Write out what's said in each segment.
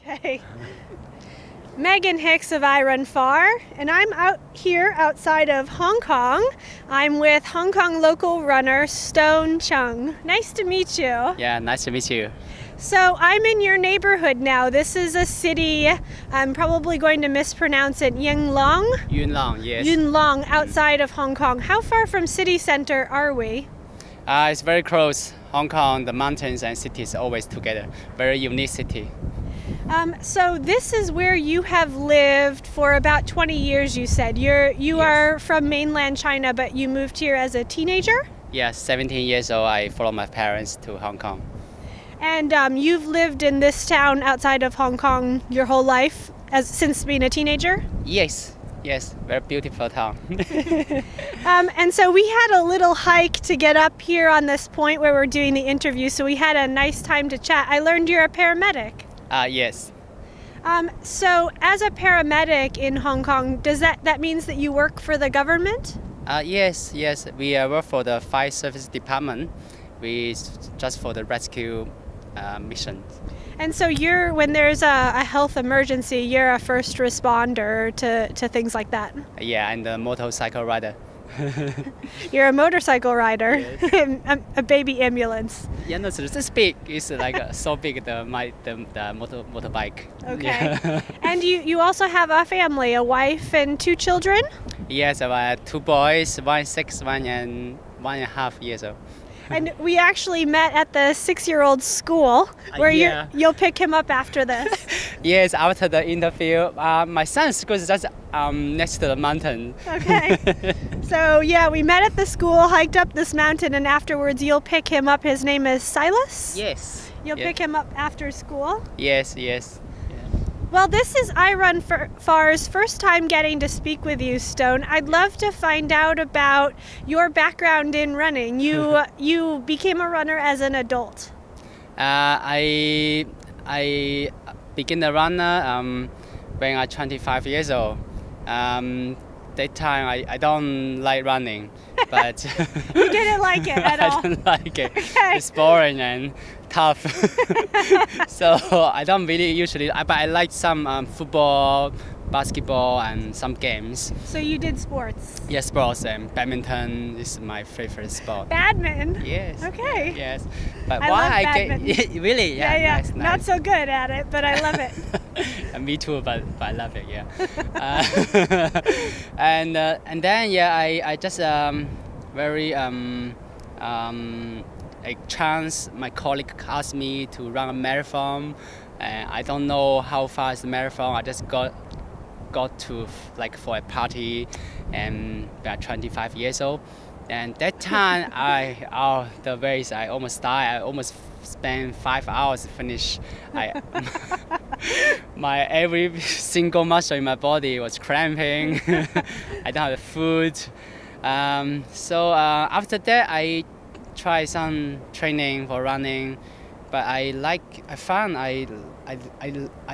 Okay. Megan Hicks of I Run Far, and I'm out here outside of Hong Kong. I'm with Hong Kong local runner Tsang. Nice to meet you. Yeah, nice to meet you. So I'm in your neighborhood now. This is a city, I'm probably going to mispronounce it, Yuen Long, Yes. Yuen Long, outside of Hong Kong. How far from city center are we? It's very close. Hong Kong, the mountains and cities always together. Very unique city. So this is where you have lived for about 20 years, you said. You Yes. are from mainland China, but you moved here as a teenager? Yeah, 17 years old, I followed my parents to Hong Kong. And you've lived in this town outside of Hong Kong your whole life, since being a teenager? Yes, very beautiful town. And so we had a little hike to get up here on this point where we're doing the interview, so we had a nice time to chat. I learned you're a paramedic. Yes. So as a paramedic in Hong Kong, does that means that you work for the government? Yes. We work for the fire service department. We just for the rescue mission. And so when there's a health emergency, you're a first responder to things like that? Yeah, and the motorcycle rider. You're a motorcycle rider, Yes. a baby ambulance. Yeah, no, so this big. It's like so big, the motorbike. Okay. Yeah. And you also have a family, a wife and 2 children? Yes, I have 2 boys, one 6, one and 1.5 years old. And we actually met at the 6-year-old school where yeah. you'll pick him up after this. Yes, after the interview, my son's school is just next to the mountain. Okay. So yeah, we met at the school, hiked up this mountain, and afterwards you'll pick him up. His name is Silas? Yes. You'll pick him up after school? Yes. Well, this is I Run Far's first time getting to speak with you, Stone. I'd love to find out about your background in running. You became a runner as an adult. I began the runner when I'm 25 years old. That time I don't like running, but You didn't like it at all? I don't like it. Okay. It's boring and tough. So I don't really usually, but I like some football, basketball, and some games. So you did sports? Yes, sports, and badminton is my favorite sport. Badminton? Yes. Okay. Yes. But I why love I badminton. get really? Yeah. Nice. Not so good at it, but I love it. Me too, but I love it. Yeah. And then I just very a chance. My colleague asked me to run a marathon, and I don't know how far is the marathon. I just got to like for a party, and about 25 years old. And that time the race I almost died. I almost spent 5 hours to finish. My every single muscle in my body was cramping. I don't have food. So after that I tried some training for running, but I found I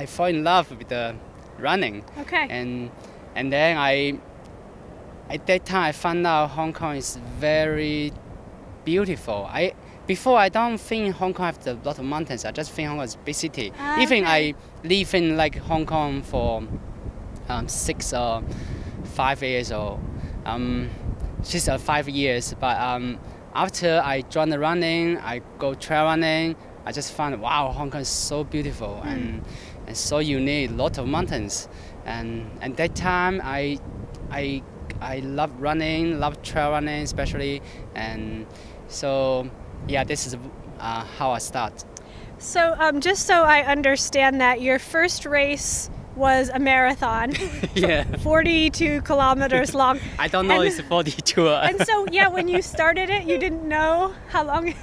fall in love with the running. Okay. And then at that time I found out Hong Kong is very beautiful. Before I don't think Hong Kong has a lot of mountains. I just think Hong Kong is a big city. Even I live in like Hong Kong for 6 or 5 years old. 6 or 5 years. But after I joined the running, I go trail running. I just found wow, Hong Kong is so beautiful and so unique. Lot of mountains. And at that time I love running, love trail running especially, and so yeah, this is how I start. So just so I understand that, your first race was a marathon, Yeah. 42 kilometers long. I don't know it's 42. And so yeah, when you started it, you didn't know how long.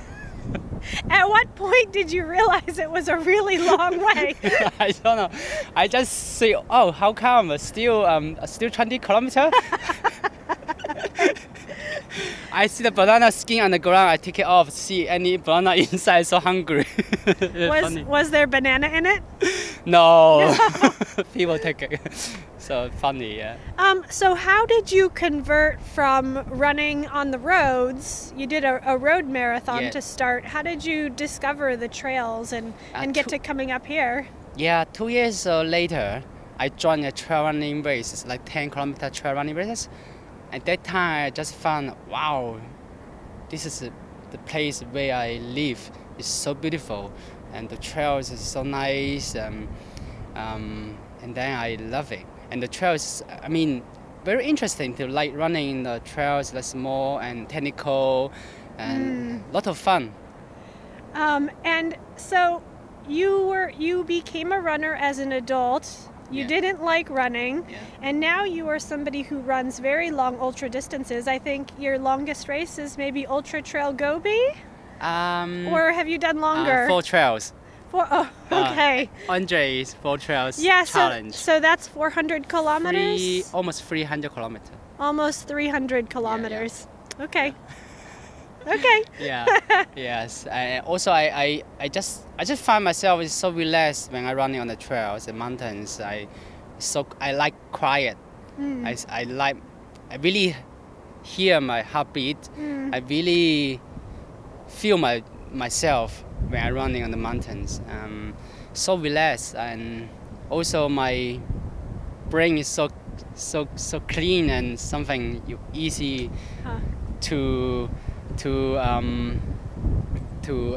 At what point did you realize it was a really long way? I don't know. I just say, oh, how come still 20 kilometers? I see the banana skin on the ground. I take it off. See any banana inside? So hungry. Was there banana in it? No. People take it. So funny, yeah. So how did you convert from running on the roads? You did a road marathon Yeah. to start. How did you discover the trails and get to coming up here? Yeah, 2 years later, I joined a trail running race. It's like 10-kilometer trail running races. At that time, I just found, wow, this is the place where I live. It's so beautiful, and the trails is so nice. And then I love it. And the trails, I mean, very interesting to like running in the trails. That's more and technical, and a lot of fun. And so you became a runner as an adult. You didn't like running, and now you are somebody who runs very long ultra distances. I think your longest race is maybe Ultra Trail Gobi? Or have you done longer? 4 trails. Okay. Andre's 4 trails Yeah, challenge. so that's 400 kilometers? Almost 300 kilometers. Almost 300 kilometers. Okay. Okay. Yes. Also, I just find myself is so relaxed when I running on the trails and mountains. I like quiet. I really hear my heartbeat. I really feel myself when I'm running on the mountains. So relaxed, and also my brain is so clean and something easy to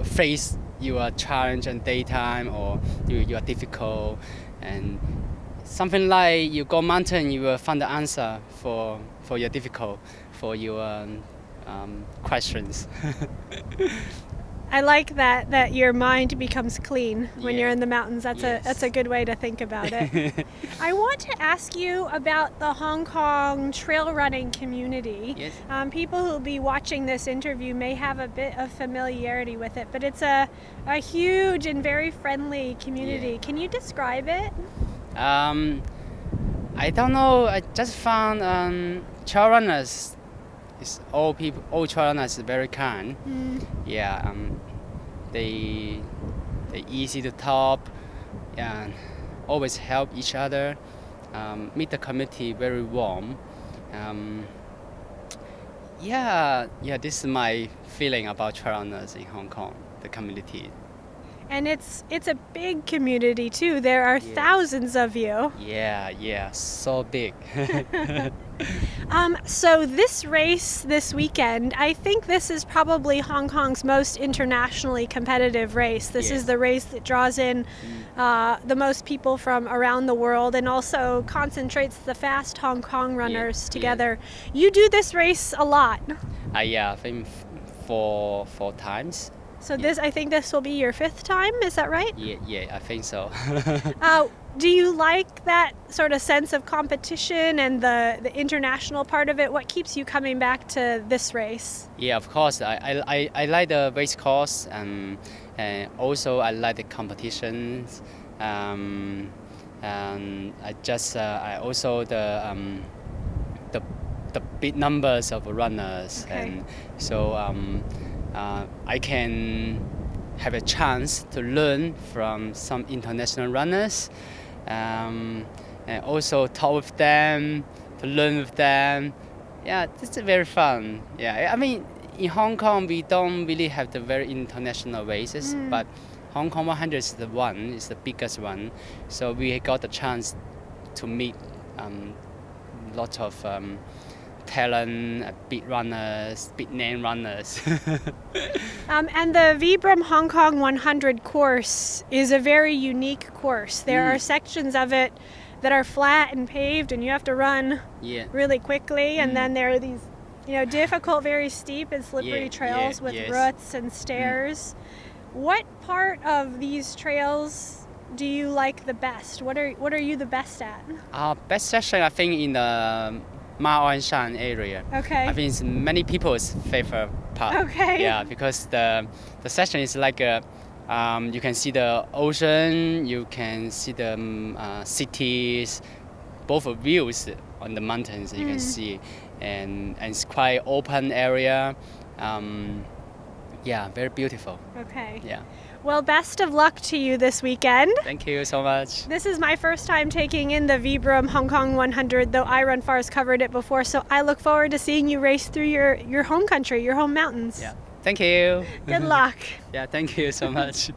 face your challenge and daytime or your difficult, and something like you go mountain, you will find the answer for your difficult, for your questions. I like that your mind becomes clean when you're in the mountains. That's a good way to think about it. I want to ask you about the Hong Kong trail running community. Yes. People who will be watching this interview may have a bit of familiarity with it, but it's a huge and very friendly community. Can you describe it? I don't know. I just found trail runners. It's all trail runners are very kind. Yeah, they easy to talk, and always help each other. Meet the community very warm. This is my feeling about trail runners in Hong Kong, the community. And it's a big community too. There are thousands of you. Yeah, so big. So this race this weekend, I think this is probably Hong Kong's most internationally competitive race. This is the race that draws in the most people from around the world and also concentrates the fast Hong Kong runners together. You do this race a lot. I think 4 times. So I think this will be your 5th time, is that right? Yeah, I think so. Do you like that sort of sense of competition and the international part of it? What keeps you coming back to this race? Yeah, of course. I like the race course, and also I like the competitions. And I also the big numbers of runners, and so I can have a chance to learn from some international runners, and also talk with them, to learn with them. Yeah, it's very fun. Yeah, I mean, in Hong Kong we don't really have the very international races, but Hong Kong 100 is the biggest one. So we got the chance to meet lots of talent, big runners, big name runners. And the Vibram Hong Kong 100 course is a very unique course. There are sections of it that are flat and paved, and you have to run really quickly. And then there are these, difficult, very steep and slippery trails with roots and stairs. What part of these trails do you like the best? What are you the best at? Best section, I think, in the Ma Wan Shan area. Okay. I think it's many people's favorite part. Okay. Yeah, because the section is like you can see the ocean, you can see the cities, both views on the mountains you can see, and it's quite open area. Yeah, very beautiful. Okay. Yeah. Well, best of luck to you this weekend. Thank you so much. This is my first time taking in the Vibram Hong Kong 100, though I Run Far's covered it before, so I look forward to seeing you race through your home country, your home mountains. Yeah. Thank you. Good luck. Yeah, thank you so much.